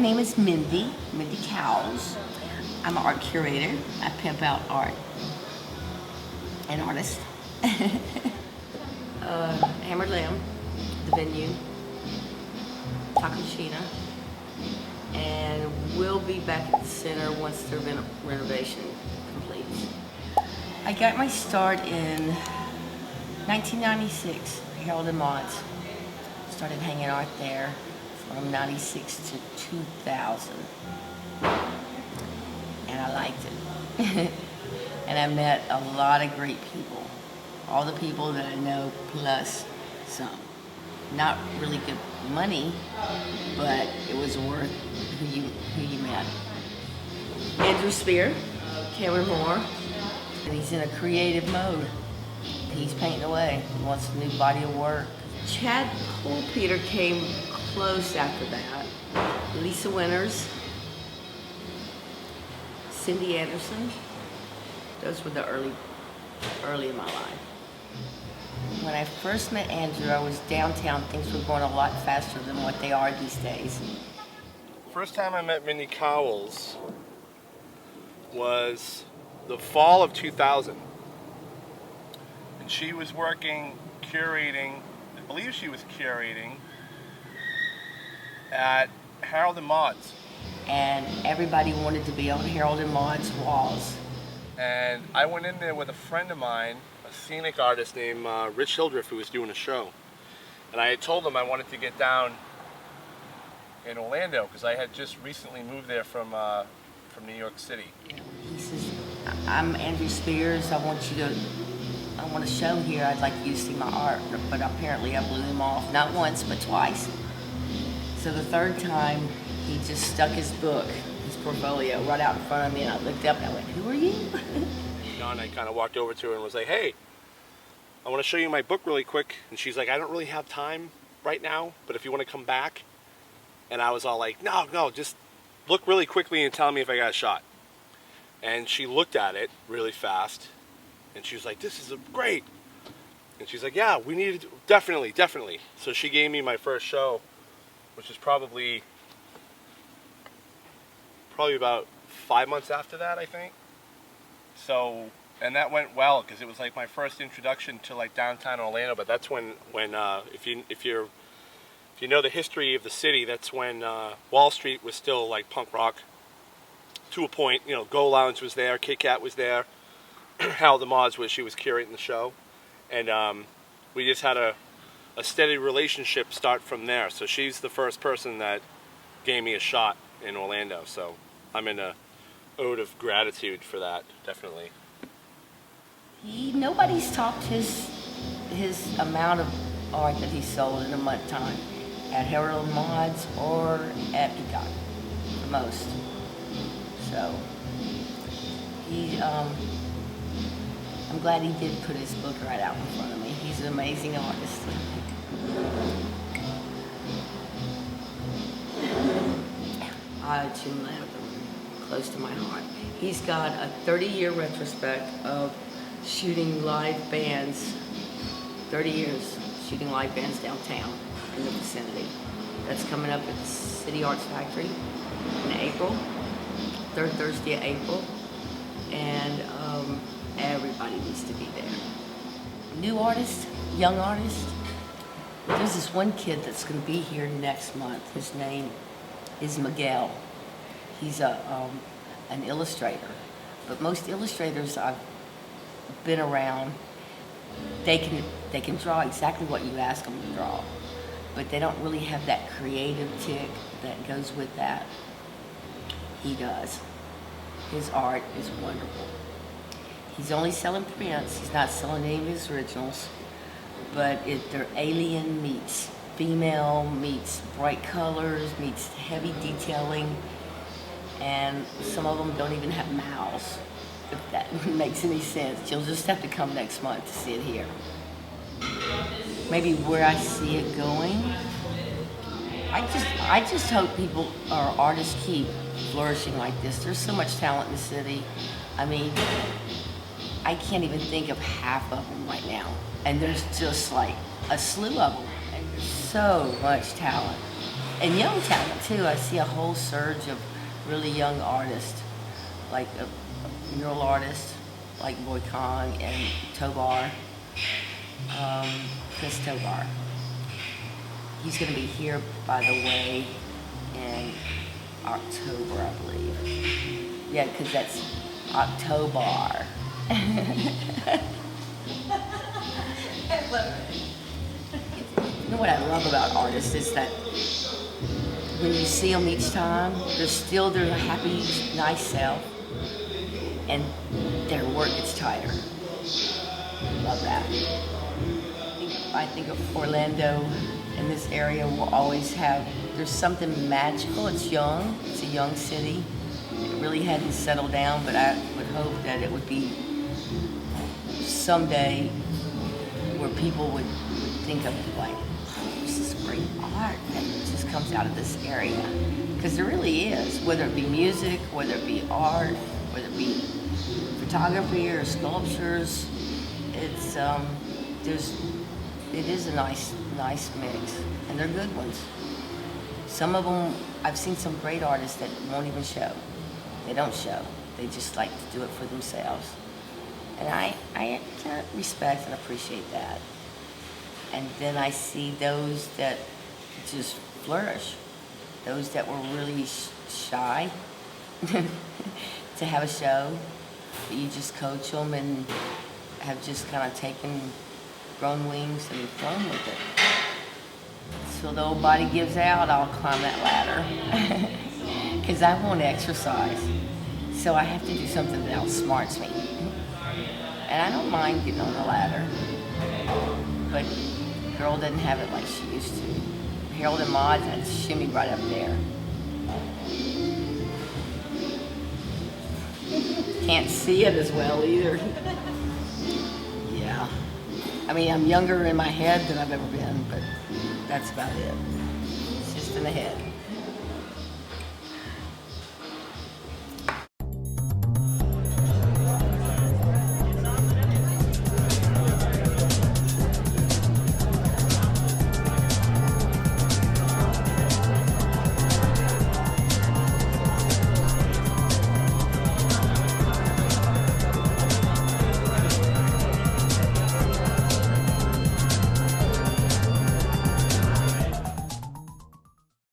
name is Mendi Cowles. I'm an art curator. I pimp out art and artists. Hammered Lamb, the venue, Takashina, and we'll be back at the center once the renovation completes. I got my start in 1996, Harold Maude. Started hanging art there from 96 to 2000. And I liked it. And I met a lot of great people. All the people that I know plus some. Not really good money, but it was worth who you met. Andrew Spear, Cameron Moore, and he's in a creative mode. He's painting away. He wants a new body of work. Chad Peter came close after that. Lisa Winters, Cindy Anderson. Those were the early in my life. When I first met Andrew, I was downtown. Things were going a lot faster than what they are these days. First time I met Mendi Cowles was the fall of 2000. And she was curating, I believe she was curating at Harold Maude's. And everybody wanted to be on Harold Maude's walls. And I went in there with a friend of mine, a scenic artist named Rich Hildreth, who was doing a show. And I had told him I wanted to get down in Orlando because I had just recently moved there from New York City. He says, I'm Andrew Spears, I want a show here, I'd like you to see my art. But apparently I blew him off, not once, but twice. So the third time, he just stuck his book, his portfolio, right out in front of me, and I looked up and I went, who are you? And I kind of walked over to her and was like, hey, I want to show you my book really quick. And she's like, I don't really have time right now, but if you want to come back. And I was all like, no, just look really quickly and tell me if I got a shot. And she looked at it really fast, and she was like, this is great. And she's like, yeah, we need to, definitely. So she gave me my first show, which is probably about 5 months after that, I think. So, and that went well because it was like my first introduction to like downtown Orlando. But that's when if you know the history of the city, that's when Wall Street was still like punk rock to a point. You know, Go Lounge was there, Kit Kat was there, Harold Maude's was she was curating the show, and we just had a steady relationship start from there. So she's the first person that gave me a shot in Orlando. So I'm in a ode of gratitude for that, definitely. Nobody's topped his amount of art that he sold in a month time at Harold Maude's or at Peacock, the most. So I'm glad he did put his book right out in front of me. He's an amazing artist. Jim Lather, close to my heart. He's got a 30-year retrospect of shooting live bands, 30 years shooting live bands downtown in the vicinity. That's coming up at the City Arts Factory in April, third Thursday of April, and everybody needs to be there. New artist, young artist. There's this one kid that's going to be here next month. His name is Miguel. He's an illustrator, but most illustrators I've been around, they can draw exactly what you ask them to draw, but they don't really have that creative tick that goes with that. He does. His art is wonderful. He's only selling prints. He's not selling any of his originals, but they're alien meets female, meets bright colors, meets heavy detailing, and some of them don't even have mouths, if that makes any sense. You'll just have to come next month to see it here. Maybe where I see it going, I just hope people or artists keep flourishing like this. There's so much talent in the city. I mean, I can't even think of half of them right now. And there's just like a slew of them. And there's so much talent. And young talent too. I see a whole surge of really young artists, like a mural artist like Boy Kong and Tobar, Chris Tobar. He's going to be here, by the way, in October, I believe. Yeah, because that's October. I love it. You know what I love about artists is that when you see them each time, they're still their happy, nice self, and their work gets tighter. Love that. I think of Orlando in this area will always have, there's something magical. It's young, it's a young city. It really hadn't settled down, but I would hope that it would be someday where people would think of like, oh, this is great art that just comes out of this area. Because there really is, whether it be music, whether it be art, whether it be photography or sculptures, it's it is a nice mix, and they're good ones. Some of them, I've seen some great artists that won't even show. They don't show. They just like to do it for themselves. And I can respect and appreciate that. And then I see those that just flourish. Those that were really shy to have a show. But you just coach them and have just kind of grown wings and flown with it. So the old body gives out, I'll climb that ladder. Because I want to exercise. So I have to do something that outsmarts me. And I don't mind getting on the ladder. But girl doesn't have it like she used to. Harold and Maude, that shimmy right up there. Can't see it as well either. Yeah. I mean, I'm younger in my head than I've ever been, but that's about it. It's just in the head.